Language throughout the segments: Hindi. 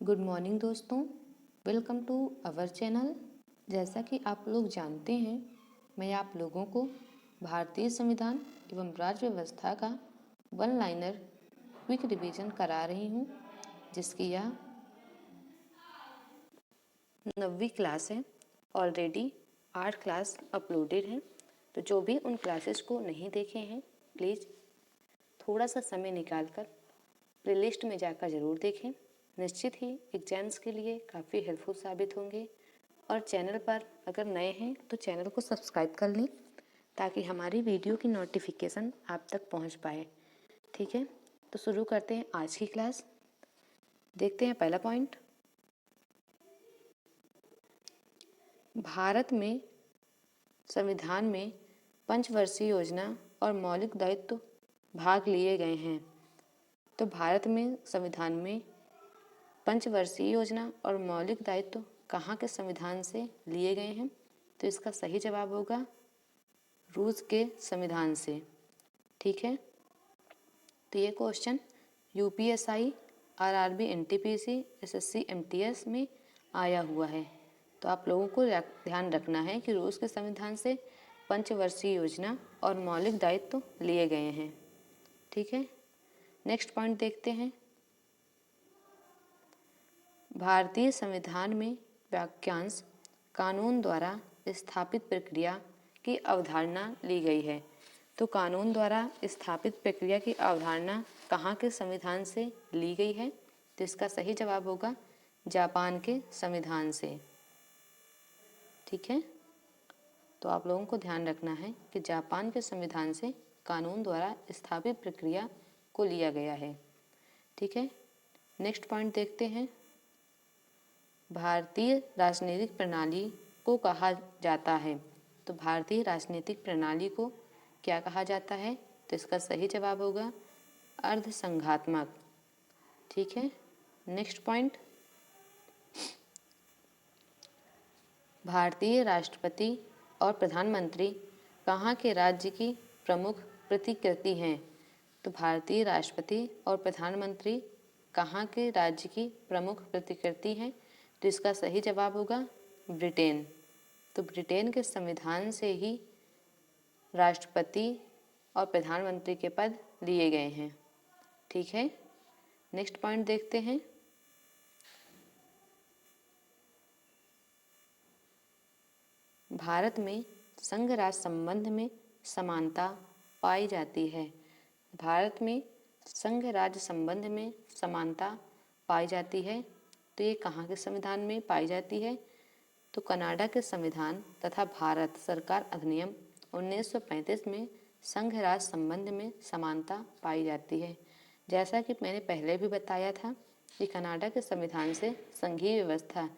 गुड मॉर्निंग दोस्तों, वेलकम टू अवर चैनल। जैसा कि आप लोग जानते हैं, मैं आप लोगों को भारतीय संविधान एवं राज्य व्यवस्था का वन लाइनर क्विक रिवीजन करा रही हूँ, जिसकी यह 9वीं क्लास है। ऑलरेडी 8 क्लास अपलोडेड हैं, तो जो भी उन क्लासेस को नहीं देखे हैं, प्लीज़ थोड़ा सा समय निकालकर प्लेलिस्ट में जाकर ज़रूर देखें। निश्चित ही एग्जाम्स के लिए काफ़ी हेल्पफुल साबित होंगे। और चैनल पर अगर नए हैं तो चैनल को सब्सक्राइब कर लें, ताकि हमारी वीडियो की नोटिफिकेशन आप तक पहुंच पाए। ठीक है, तो शुरू करते हैं आज की क्लास। देखते हैं पहला पॉइंट। भारत में संविधान में पंचवर्षीय योजना और मौलिक दायित्व भाग लिए गए हैं। तो भारत में संविधान में पंचवर्षीय योजना और मौलिक दायित्व कहाँ के संविधान से लिए गए हैं? तो इसका सही जवाब होगा रूस के संविधान से। ठीक है, तो ये question UPSI, RRB, NTPC, SSC, MTS में आया हुआ है। तो आप लोगों को ध्यान रखना है कि रूस के संविधान से पंचवर्षीय योजना और मौलिक दायित्व लिए गए हैं। ठीक है, नेक्स्ट पॉइंट देखते हैं। भारतीय संविधान में वाक्यांश कानून द्वारा स्थापित प्रक्रिया की अवधारणा ली गई है। तो कानून द्वारा स्थापित प्रक्रिया की अवधारणा कहाँ के संविधान से ली गई है? तो इसका सही जवाब होगा जापान के संविधान से। ठीक है, तो आप लोगों को ध्यान रखना है कि जापान के संविधान से कानून द्वारा स्थापित प्रक्रिया को लिया गया है। ठीक है, नेक्स्ट पॉइंट देखते हैं। भारतीय राजनीतिक प्रणाली को कहा जाता है। तो भारतीय राजनीतिक प्रणाली को क्या कहा जाता है? तो इसका सही जवाब होगा अर्धसंघात्मक। ठीक है, नेक्स्ट पॉइंट। भारतीय राष्ट्रपति और प्रधानमंत्री कहाँ के राज्य की प्रमुख प्रतिकृति हैं? तो भारतीय राष्ट्रपति और प्रधानमंत्री कहाँ के राज्य की प्रमुख प्रतिकृति हैं? तो इसका सही जवाब होगा ब्रिटेन। तो ब्रिटेन के संविधान से ही राष्ट्रपति और प्रधानमंत्री के पद लिए गए हैं। ठीक है, नेक्स्ट पॉइंट देखते हैं। भारत में संघ राज्य संबंध में समानता पाई जाती है। भारत में संघ राज्य संबंध में समानता पाई जाती है। तो ये कहाँ के संविधान में पाई जाती है? तो कनाडा के संविधान तथा भारत सरकार अधिनियम 1935 में संघ राज्य संबंध में समानता पाई जाती है। जैसा कि मैंने पहले भी बताया था कि कनाडा के संविधान से संघीय व्यवस्था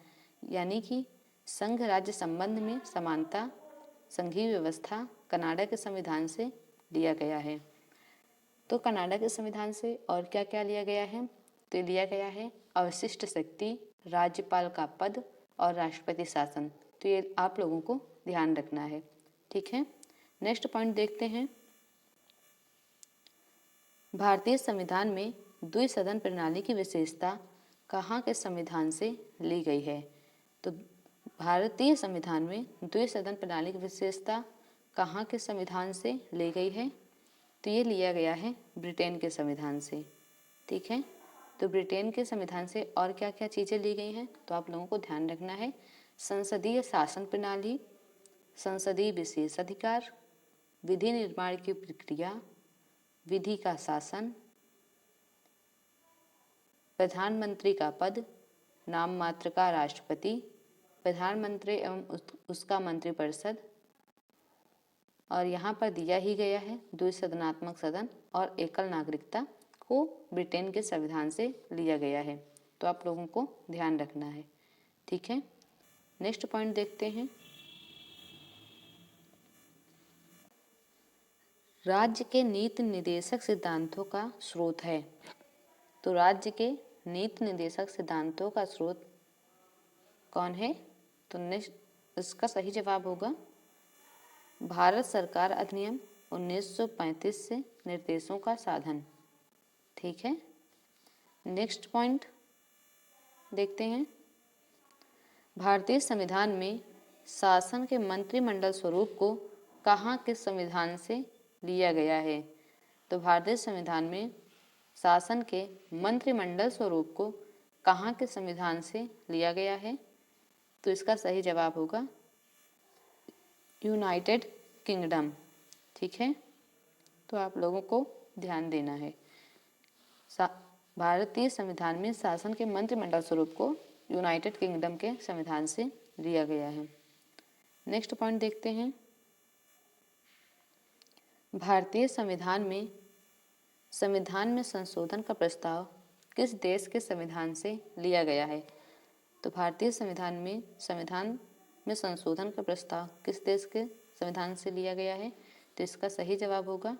यानी कि संघ राज्य संबंध में समानता संघीय व्यवस्था कनाडा के संविधान से लिया गया है। तो कनाडा के संविधान से और क्या क्या लिया गया है? तो लिया गया है अवशिष्ट शक्ति, राज्यपाल का पद और राष्ट्रपति शासन। तो ये आप लोगों को ध्यान रखना है। ठीक है, नेक्स्ट पॉइंट देखते हैं। भारतीय संविधान में द्विसदन प्रणाली की विशेषता कहाँ के संविधान से ली गई है? तो भारतीय संविधान में द्विसदन प्रणाली की विशेषता कहाँ के संविधान से ली गई है? तो ये लिया गया है ब्रिटेन के संविधान से। ठीक है, तो ब्रिटेन के संविधान से और क्या क्या चीज़ें ली गई हैं? तो आप लोगों को ध्यान रखना है। संसदीय शासन प्रणाली, संसदीय विशेष अधिकार, विधि निर्माण की प्रक्रिया, विधि का शासन, प्रधानमंत्री का पद, नाम मात्र का राष्ट्रपति, प्रधानमंत्री एवं उसका मंत्रिपरिषद, और यहाँ पर दिया ही गया है द्विसदनात्मक सदन और एकल नागरिकता को ब्रिटेन के संविधान से लिया गया है। तो आप लोगों को ध्यान रखना है। ठीक है, नेक्स्ट पॉइंट देखते हैं। राज्य के नीति निर्देशक सिद्धांतों का स्रोत है। तो राज्य के नीति निर्देशक सिद्धांतों का स्रोत कौन है? तो इसका सही जवाब होगा भारत सरकार अधिनियम 1935 से निर्देशों का साधन। ठीक है, नेक्स्ट पॉइंट। देखते हैं। भारतीय संविधान में शासन के मंत्रिमंडल स्वरूप को कहाँ के संविधान से लिया गया है? तो भारतीय संविधान में शासन के मंत्रिमंडल स्वरूप को कहाँ के संविधान से लिया गया है? तो इसका सही जवाब होगा यूनाइटेड किंगडम। ठीक है, तो आप लोगों को ध्यान देना है। भारतीय संविधान में शासन के मंत्रिमंडल स्वरूप को यूनाइटेड किंगडम के संविधान से लिया गया है। नेक्स्ट पॉइंट देखते हैं। भारतीय संविधान में संशोधन का प्रस्ताव किस देश के संविधान से लिया गया है? तो भारतीय संविधान में संशोधन का प्रस्ताव किस देश के संविधान से लिया गया है? तो इसका सही जवाब होगा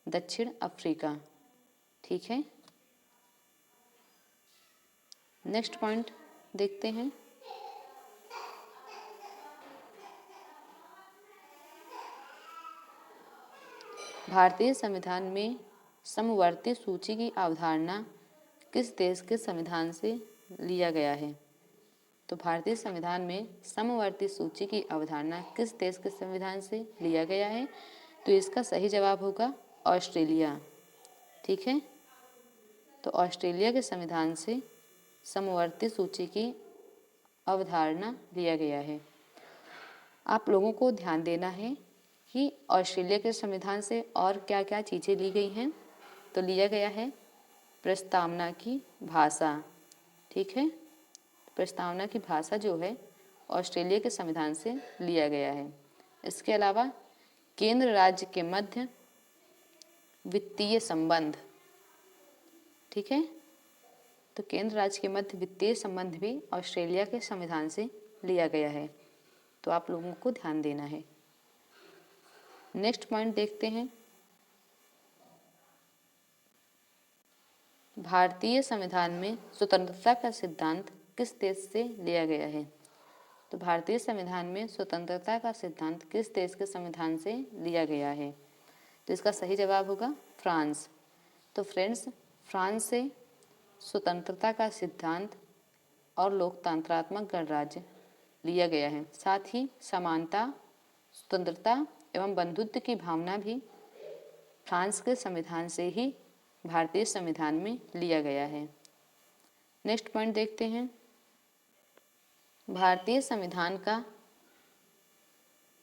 दक्षिण अफ्रीका। ठीक है, नेक्स्ट पॉइंट देखते हैं। भारतीय संविधान में समवर्ती सूची की अवधारणा किस देश के संविधान से लिया गया है? तो भारतीय संविधान में समवर्ती सूची की अवधारणा किस देश के संविधान से लिया गया है? तो इसका सही जवाब होगा ऑस्ट्रेलिया। ठीक है, तो ऑस्ट्रेलिया के संविधान से समवर्ती सूची की अवधारणा लिया गया है। आप लोगों को ध्यान देना है कि ऑस्ट्रेलिया के संविधान से और क्या क्या चीज़ें ली गई हैं। तो लिया गया है प्रस्तावना की भाषा। ठीक है, प्रस्तावना की भाषा जो है ऑस्ट्रेलिया के संविधान से लिया गया है। इसके अलावा केंद्र राज्य के मध्य वित्तीय संबंध। ठीक है, तो केंद्र राज्य के मध्य वित्तीय संबंध भी ऑस्ट्रेलिया के संविधान से लिया गया है। तो आप लोगों को ध्यान देना है। नेक्स्ट पॉइंट देखते हैं। भारतीय संविधान में स्वतंत्रता का सिद्धांत किस देश से लिया गया है? तो भारतीय संविधान में स्वतंत्रता का सिद्धांत किस देश के संविधान से लिया गया है? तो इसका सही जवाब होगा फ्रांस। तो फ्रेंड्स, फ्रांस से स्वतंत्रता का सिद्धांत और लोकतंत्रात्मक गणराज्य लिया गया है। साथ ही समानता, स्वतंत्रता एवं बंधुत्व की भावना भी फ्रांस के संविधान से ही भारतीय संविधान में लिया गया है। नेक्स्ट पॉइंट देखते हैं। भारतीय संविधान का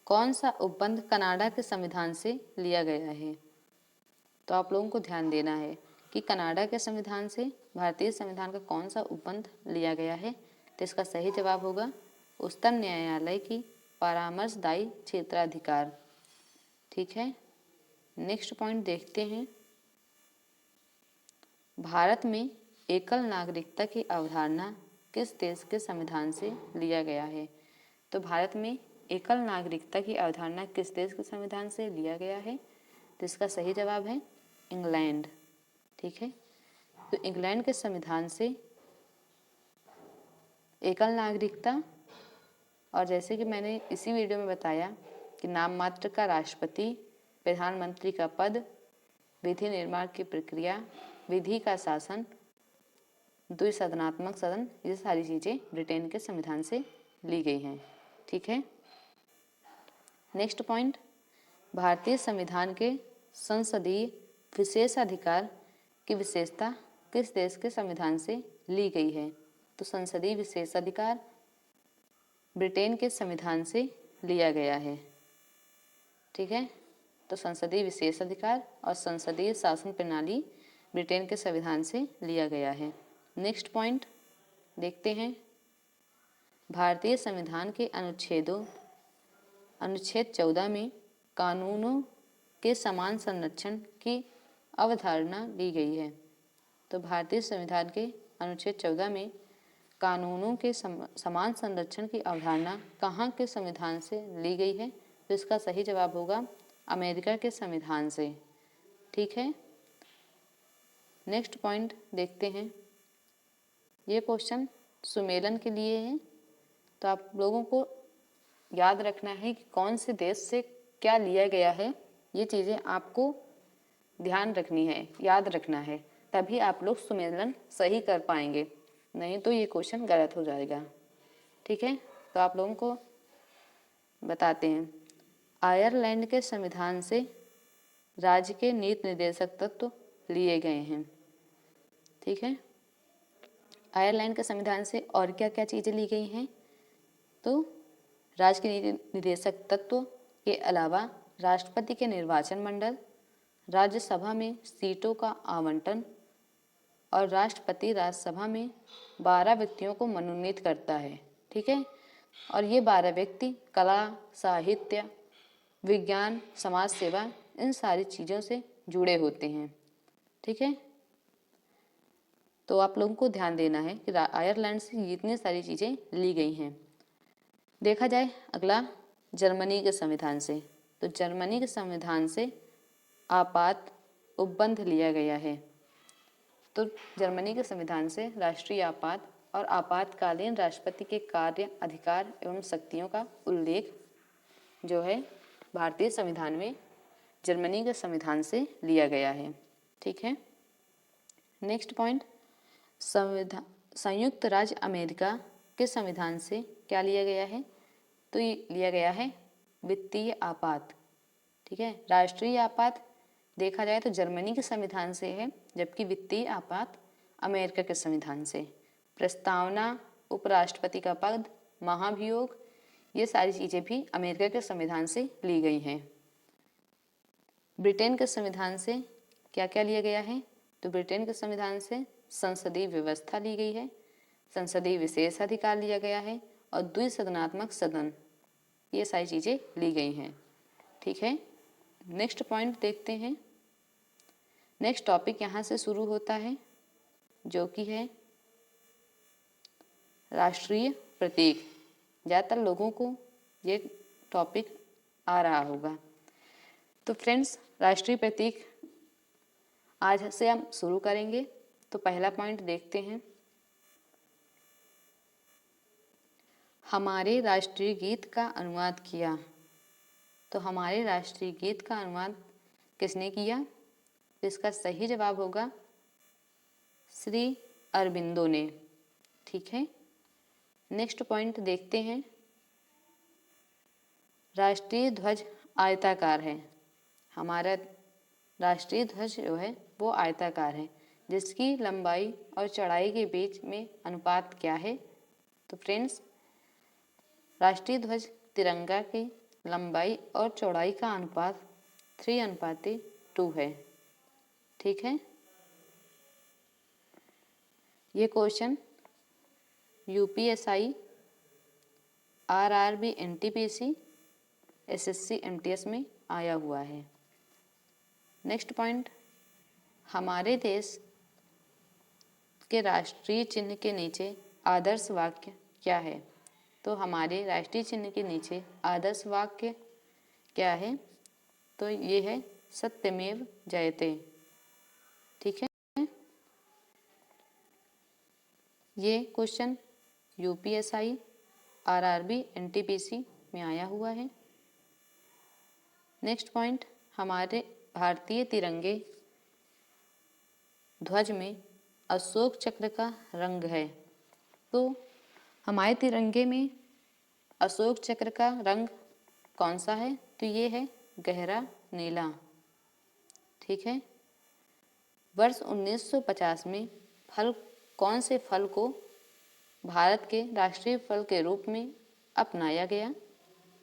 कौन सा उपबंध कनाडा के संविधान से लिया गया है? तो आप लोगों को ध्यान देना है कि कनाडा के संविधान से भारतीय संविधान का कौन सा उपबंध लिया गया है। तो इसका सही जवाब होगा उच्चतम न्यायालय की परामर्शदायी क्षेत्राधिकार। ठीक है, नेक्स्ट पॉइंट देखते हैं। भारत में एकल नागरिकता की अवधारणा किस देश के संविधान से लिया गया है? तो भारत में एकल नागरिकता की अवधारणा किस देश के संविधान से लिया गया है? तो इसका सही जवाब है इंग्लैंड। ठीक है, तो इंग्लैंड के संविधान से एकल नागरिकता, और जैसे कि मैंने इसी वीडियो में बताया कि नाम मात्र का राष्ट्रपति, प्रधानमंत्री का पद, विधि निर्माण की प्रक्रिया, विधि का शासन, द्विसदनात्मक सदन, ये सारी चीज़ें ब्रिटेन के संविधान से ली गई हैं। ठीक है, नेक्स्ट पॉइंट। भारतीय संविधान के संसदीय विशेषाधिकार की विशेषता किस देश के संविधान से ली गई है? तो संसदीय विशेषाधिकार ब्रिटेन के संविधान से लिया गया है। ठीक है, तो संसदीय विशेषाधिकार और संसदीय शासन प्रणाली ब्रिटेन के संविधान से लिया गया है। नेक्स्ट पॉइंट देखते हैं। भारतीय संविधान के अनुच्छेद 14 में कानूनों के समान संरक्षण की अवधारणा ली गई है। तो भारतीय संविधान के अनुच्छेद 14 में कानूनों के समान संरक्षण की अवधारणा कहाँ के संविधान से ली गई है? तो इसका सही जवाब होगा अमेरिका के संविधान से। ठीक है, नेक्स्ट पॉइंट देखते हैं। ये क्वेश्चन सुमेलन के लिए है, तो आप लोगों को याद रखना है कि कौन से देश से क्या लिया गया है। ये चीज़ें आपको ध्यान रखनी है, याद रखना है, तभी आप लोग सुमेलन सही कर पाएंगे। नहीं तो ये क्वेश्चन गलत हो जाएगा। ठीक है, तो आप लोगों को बताते हैं। आयरलैंड के संविधान से राज्य के नीति निर्देशक तत्व लिए गए हैं। ठीक है, आयरलैंड के संविधान से और क्या क्या चीज़ें ली गई हैं, तो राज्य के नीति निर्देशक तत्व के अलावा राष्ट्रपति के निर्वाचन मंडल, राज्यसभा में सीटों का आवंटन और राष्ट्रपति राज्यसभा में 12 व्यक्तियों को मनोनीत करता है। ठीक है, और ये 12 व्यक्ति कला, साहित्य, विज्ञान, समाज सेवा, इन सारी चीज़ों से जुड़े होते हैं। ठीक है, तो आप लोगों को ध्यान देना है कि आयरलैंड से जितनी सारी चीज़ें ली गई हैं। देखा जाए अगला जर्मनी के संविधान से, तो जर्मनी के संविधान से आपात उपबंध लिया गया है। तो जर्मनी के संविधान से राष्ट्रीय आपात और आपातकालीन राष्ट्रपति के कार्य, अधिकार एवं शक्तियों का उल्लेख जो है भारतीय संविधान में जर्मनी के संविधान से लिया गया है। ठीक है, नेक्स्ट पॉइंट, संयुक्त राज्य अमेरिका के संविधान से क्या लिया गया है, तो ये लिया गया है वित्तीय आपात। ठीक है, राष्ट्रीय आपात देखा जाए तो जर्मनी के संविधान से है, जबकि वित्तीय आपात अमेरिका के संविधान से। प्रस्तावना, उपराष्ट्रपति का पद, महाभियोग, ये सारी चीज़ें भी अमेरिका के संविधान से ली गई हैं। ब्रिटेन के संविधान से क्या क्या लिया गया है, तो ब्रिटेन के संविधान से संसदीय व्यवस्था ली गई है, संसदीय विशेष अधिकार लिया गया है और द्विसदनात्मक सदन, ये सारी चीज़ें ली गई हैं। ठीक है, नेक्स्ट पॉइंट देखते हैं। नेक्स्ट टॉपिक यहाँ से शुरू होता है जो कि है राष्ट्रीय प्रतीक। ज़्यादातर लोगों को ये टॉपिक आ रहा होगा। तो फ्रेंड्स, राष्ट्रीय प्रतीक आज से हम शुरू करेंगे। तो पहला पॉइंट देखते हैं, हमारे राष्ट्रीय गीत का अनुवाद किया। तो हमारे राष्ट्रीय गीत का अनुवाद किसने किया, तो इसका सही जवाब होगा श्री अरबिंदो ने। ठीक है, नेक्स्ट पॉइंट देखते हैं, राष्ट्रीय ध्वज आयताकार है। हमारा राष्ट्रीय ध्वज जो है वो आयताकार है, जिसकी लंबाई और चौड़ाई के बीच में अनुपात क्या है, तो फ्रेंड्स राष्ट्रीय ध्वज तिरंगा की लंबाई और चौड़ाई का अनुपात 3:2 है। ठीक है, ये question UPSI, RRB, NTPC, SSC, MTS में आया हुआ है। नेक्स्ट पॉइंट, हमारे देश के राष्ट्रीय चिन्ह के नीचे आदर्श वाक्य क्या है, तो हमारे राष्ट्रीय चिन्ह के नीचे आदर्श वाक्य क्या है, तो ये है सत्यमेव जयते। ठीक है, ये क्वेश्चन यूपीएसआई, आरआरबी, एनटीपीसी में आया हुआ है। नेक्स्ट पॉइंट, हमारे भारतीय तिरंगे ध्वज में अशोक चक्र का रंग है। तो हमारे तिरंगे में अशोक चक्र का रंग कौन सा है, तो ये है गहरा नीला। ठीक है, वर्ष 1950 में कौन से फल को भारत के राष्ट्रीय फल के रूप में अपनाया गया,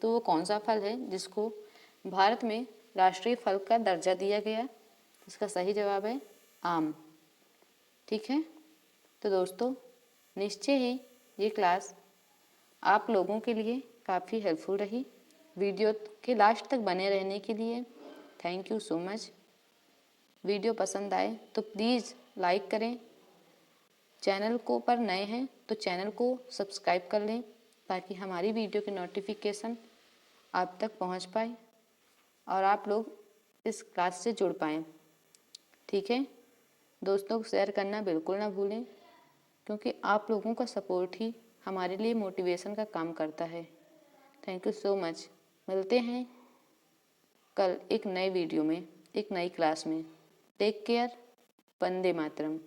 तो वो कौन सा फल है जिसको भारत में राष्ट्रीय फल का दर्जा दिया गया, इसका सही जवाब है आम। ठीक है, तो दोस्तों निश्चय ही ये क्लास आप लोगों के लिए काफ़ी हेल्पफुल रही। वीडियो के लास्ट तक बने रहने के लिए thank you so much. Video पसंद आए तो प्लीज़ लाइक करें, चैनल को पर नए हैं तो चैनल को सब्सक्राइब कर लें ताकि हमारी वीडियो की नोटिफिकेशन आप तक पहुंच पाए और आप लोग इस क्लास से जुड़ पाएँ। ठीक है, दोस्तों को शेयर करना बिल्कुल ना भूलें, क्योंकि आप लोगों का सपोर्ट ही हमारे लिए मोटिवेशन का काम करता है। Thank you so much. मिलते हैं कल एक नए वीडियो में, एक नई क्लास में। Take care. वंदे मातरम।